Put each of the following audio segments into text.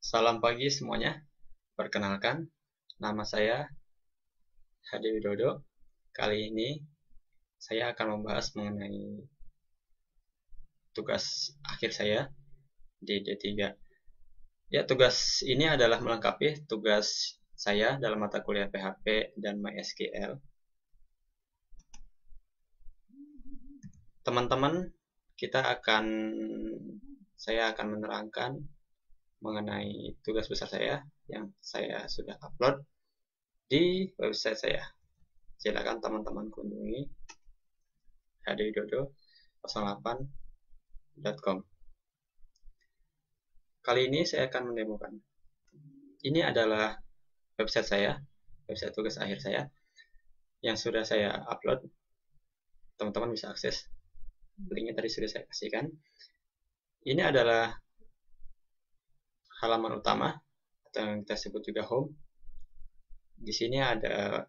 Salam pagi semuanya. Perkenalkan, nama saya Hadi Widodo. Kali ini saya akan membahas mengenai tugas akhir saya di D3. Ya, tugas ini adalah melengkapi tugas saya dalam mata kuliah PHP dan MySQL. Teman-teman, saya akan menerangkan mengenai tugas besar saya yang saya sudah upload di website saya. Silakan teman-teman kunjungi hadiwidodo08.com. Kali ini saya akan mendemokan. Ini adalah website saya, website tugas akhir saya yang sudah saya upload. Teman-teman bisa akses. Linknya tadi sudah saya kasihkan. Ini adalah halaman utama atau yang kita sebut juga home. Di sini ada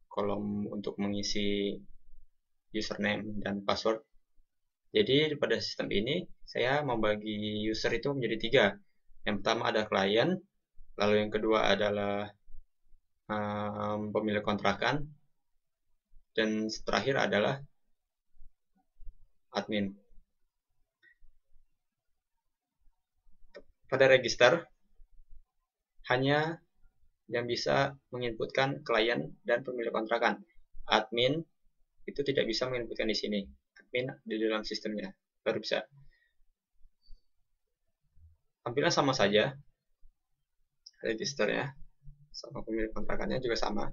kolom untuk mengisi username dan password. Jadi pada sistem ini saya membagi user itu menjadi 3. Yang pertama ada klien, lalu yang kedua adalah pemilik kontrakan, dan terakhir adalah admin. Pada register hanya yang bisa menginputkan klien dan pemilik kontrakan. Admin itu tidak bisa menginputkan di sini. Admin di dalam sistemnya baru bisa. Tampilan sama saja, registernya sama pemilik kontrakannya juga sama.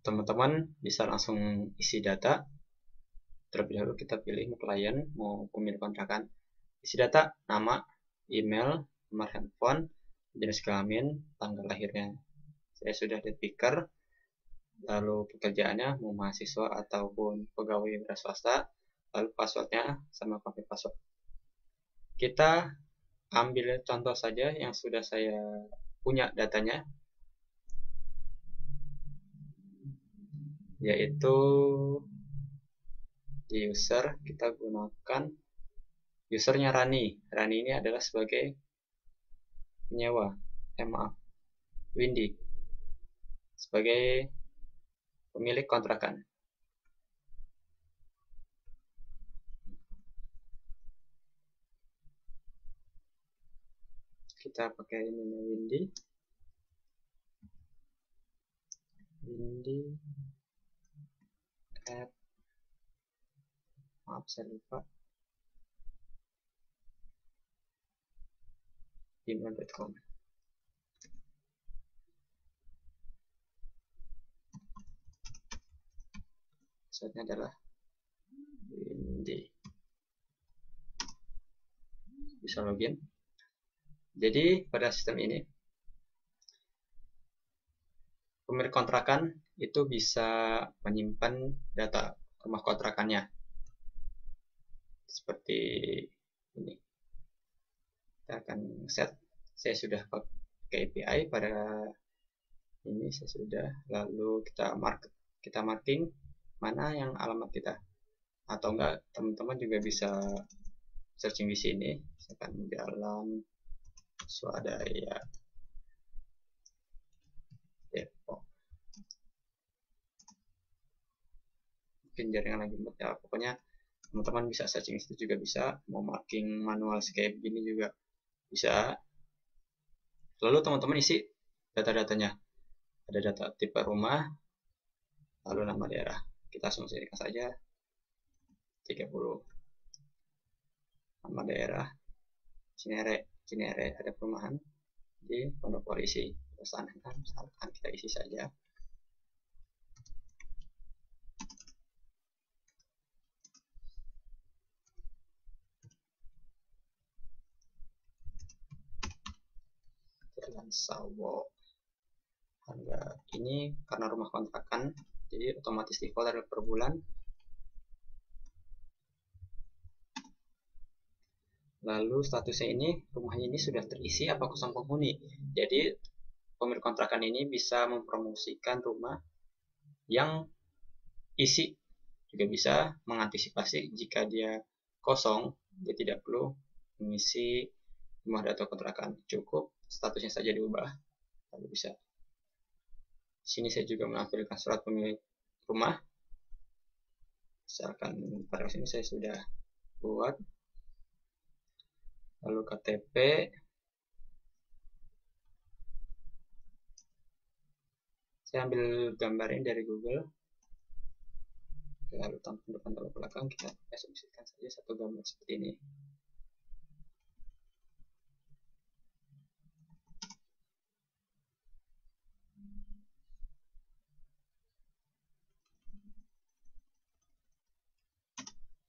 Teman-teman bisa langsung isi data. Terlebih dahulu kita pilih mau klien, mau pemilik kontrakan. Isi data, nama, email, nomor handphone, jenis kelamin, tanggal lahirnya. Saya sudah di picker. Lalu pekerjaannya mau mahasiswa ataupun pegawai wira swasta. Lalu passwordnya sama pakai password. Kita ambil contoh saja yang sudah saya punya datanya, yaitu di user kita gunakan usernya Rani. Rani ini adalah sebagai penyewa, Windy sebagai pemilik kontrakan. Kita pakai email Windy at, maaf saya lupa, email.com. Passwordnya adalah Windy. Bisa login. Jadi pada sistem ini pemilik kontrakan itu bisa menyimpan data rumah kontrakannya seperti ini. Kita akan set. Saya sudah pakai API pada ini, saya sudah. Lalu kita marking mana yang alamat kita, atau enggak teman-teman juga bisa searching di sini. Misalkan Jalan Swadaya Depok. Mungkin jaringan lagi ya, pokoknya teman-teman bisa searching itu juga bisa. Mau marking manual kayak begini juga bisa. Lalu teman-teman isi data-datanya. Ada data tipe rumah, lalu nama daerah. Kita langsung sediakan saja 30. Nama daerah Cinere, ada perumahan di Pondok Polisi. Misalkan kita isi saja. Jalan Sawo. Harga ini karena rumah kontrakan, jadi otomatis default ada per bulan. Lalu statusnya ini, rumahnya ini sudah terisi apa kosong penghuni. Jadi pemilik kontrakan ini bisa mempromosikan rumah yang isi juga bisa mengantisipasi jika dia kosong, dia tidak perlu mengisi rumah atau kontrakan, cukup statusnya saja diubah, lalu bisa. Di sini saya juga menampilkan surat pemilik rumah. Misalkan pada sini saya sudah buat, lalu KTP, saya ambil gambar ini dari Google, lalu tampil depan tampil belakang, kita asumsikan saja satu gambar seperti ini.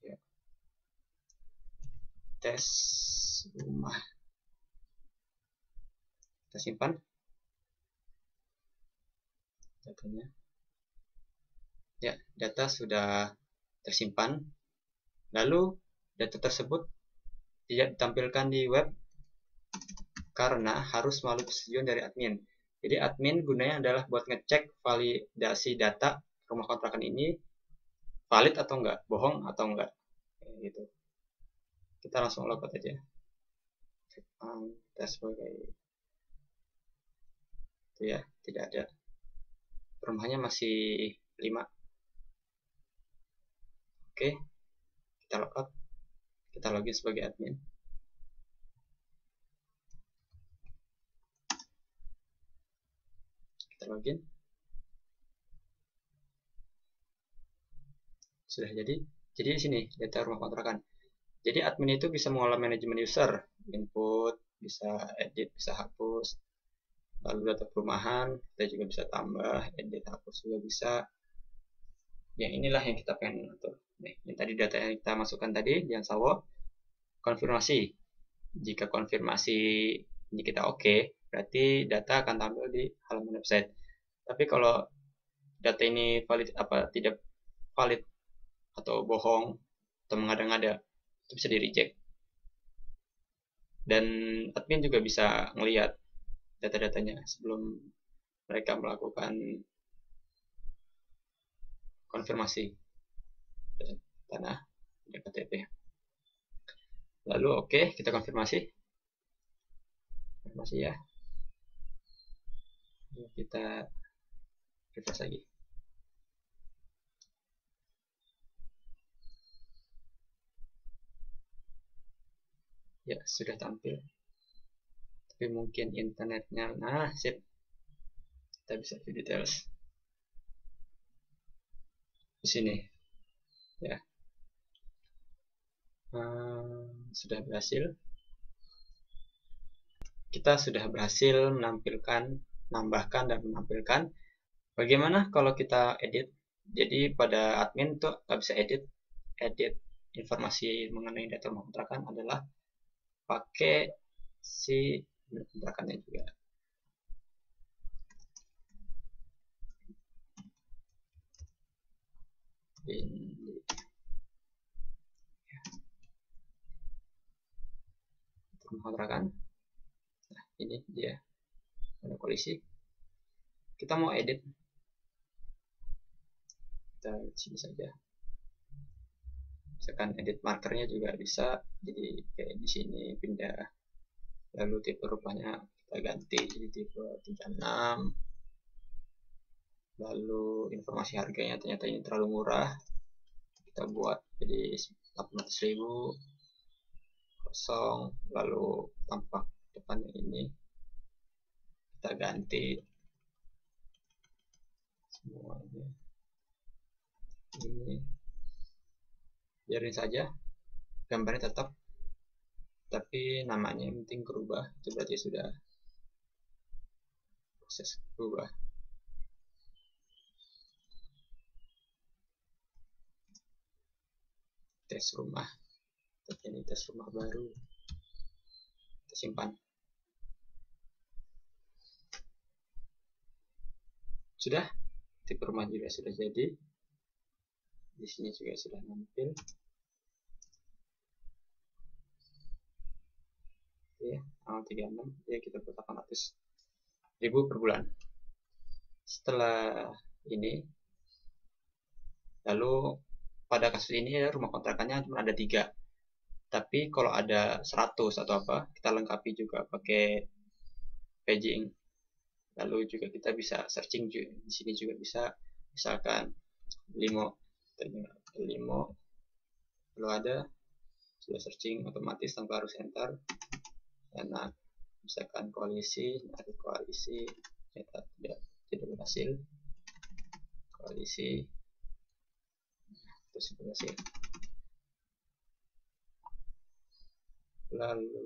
Ya. Tes rumah, kita simpan datanya. Ya, data sudah tersimpan. Lalu data tersebut tidak ditampilkan di web karena harus melalui persetujuan dari admin. Jadi admin gunanya adalah buat ngecek validasi data rumah kontrakan ini valid atau enggak, bohong atau enggak, gitu. Kita langsung logout aja. Kita sebagai itu ya, tidak ada. Rumahnya masih 5. Oke, kita logout. Kita login sebagai admin. Kita login. Sudah jadi. Jadi di sini data rumah kontrakan. Jadi admin itu bisa mengolah manajemen user, input, bisa edit, bisa hapus. Lalu data perumahan, kita juga bisa tambah, edit, hapus juga bisa. Yang inilah yang kita pengen atur. Nih, yang tadi data yang kita masukkan tadi, jangan salah. Konfirmasi. Jika konfirmasi ini kita oke, berarti data akan tampil di halaman website. Tapi kalau data ini valid tidak valid atau bohong atau mengada-ngada, itu bisa di reject. Dan admin juga bisa melihat data-datanya sebelum mereka melakukan konfirmasi tanah dan KTP. Lalu oke, kita konfirmasi ya. Kita refresh lagi. Ya, sudah tampil. Tapi mungkin internetnya, nah sip. Kita bisa view details di sini. Ya. Sudah berhasil. Kita sudah berhasil menambahkan dan menampilkan. Bagaimana kalau kita edit? Jadi pada admin tuh nggak bisa edit informasi mengenai data rumah kontrakan adalah pakai si kontrakannya juga. Ini rumah kontrakan. Nah, ini dia ada kolisi. Kita mau edit, kita sini saja. Misalkan edit markernya juga bisa, jadi kayak di sini pindah. Lalu tipe rumahnya kita ganti jadi tipe 36. Lalu informasi harganya ternyata ini terlalu murah, kita buat jadi 800.000 kosong. Lalu tampak depannya ini kita ganti semuanya, ini biarin saja, gambarnya tetap, tapi namanya yang penting berubah. Itu berarti sudah proses berubah. Tes rumah, ini tes rumah baru, kita simpan. Sudah, tipe rumah juga sudah jadi. Di sini juga sudah nampil. Ya, tanggal 36, ya kita buat 800.000 per bulan. Setelah ini, lalu pada kasus ini ya, rumah kontrakannya cuma ada 3. Tapi kalau ada 100 atau apa, kita lengkapi juga pakai paging. Lalu juga kita bisa searching juga. Di sini juga bisa, misalkan limo, kalau ada sudah searching otomatis tanpa harus enter. Enak. Misalkan koalisi, ada koalisi, tidak berhasil. Koalisi, terus berhasil. Lalu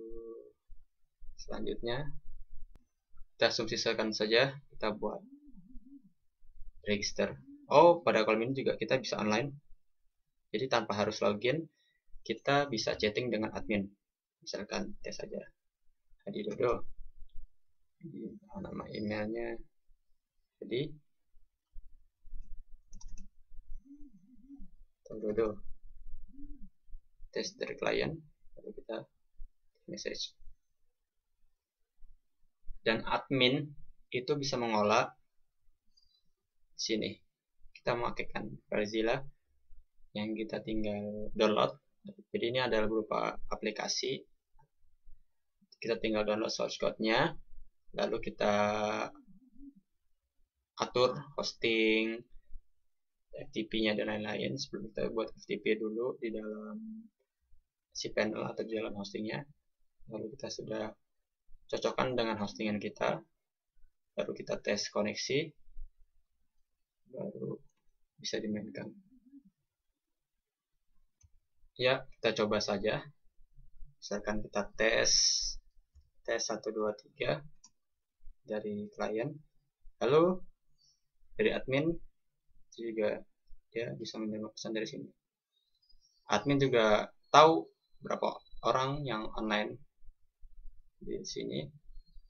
selanjutnya kita asumsikan saja kita buat register. Oh, pada kolom ini juga kita bisa online. Jadi tanpa harus login, kita bisa chatting dengan admin. Misalkan tes saja Hadi Dodo. Nama emailnya Hadi Dodo. Tes dari klien. Lalu kita message. Dan admin itu bisa mengolah sini. Kita memakaikan FileZilla yang kita tinggal download. Jadi ini adalah berupa aplikasi. Kita tinggal download source code-nya, lalu kita atur hosting, FTP-nya dan lain-lain. Sebelum kita buat FTP dulu di dalam cPanel atau di dalam hostingnya. Lalu kita sudah cocokkan dengan hostingan kita, baru kita tes koneksi, baru bisa dimainkan. Ya, kita coba saja. Misalkan kita tes 1, 2, 3 dari klien, lalu dari admin juga dia bisa menerima pesan dari sini. Admin juga tahu berapa orang yang online di sini,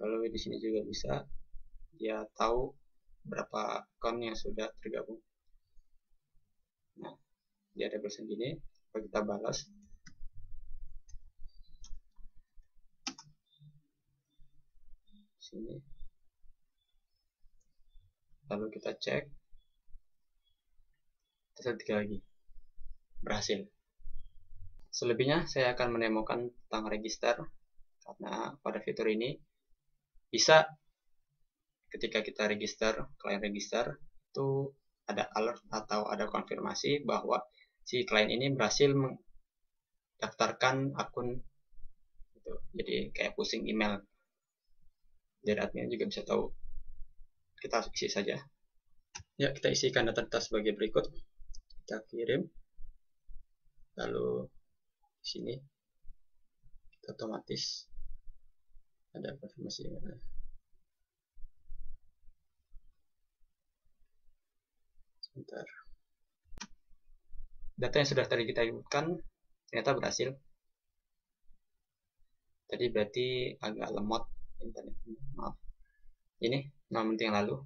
lalu di sini juga bisa dia tahu berapa akun yang sudah tergabung. Nah, dia ada pesan gini, kalau kita balas, sini, lalu kita cek, tes 3 lagi, berhasil. Selebihnya saya akan menemukan tentang register, karena pada fitur ini bisa ketika kita register, klien register, itu ada alert atau ada konfirmasi bahwa si klien ini berhasil mendaftarkan akun gitu. Jadi kayak pushing email dari admin juga bisa tahu. Kita isi saja ya, kita isikan data-data sebagai berikut, kita kirim, lalu di sini kita otomatis ada konfirmasi email. Sebentar. Data yang sudah tadi kita inputkan ternyata berhasil. Tadi berarti agak lemot internet, maaf. Ini 5 menit yang lalu,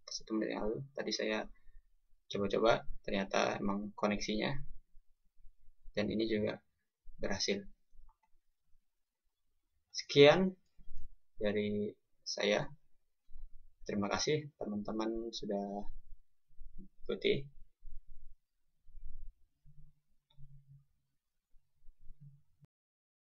1 menit yang lalu. Tadi saya coba-coba, ternyata emang koneksinya. Dan ini juga berhasil. Sekian dari saya. Terima kasih teman-teman sudah ikuti.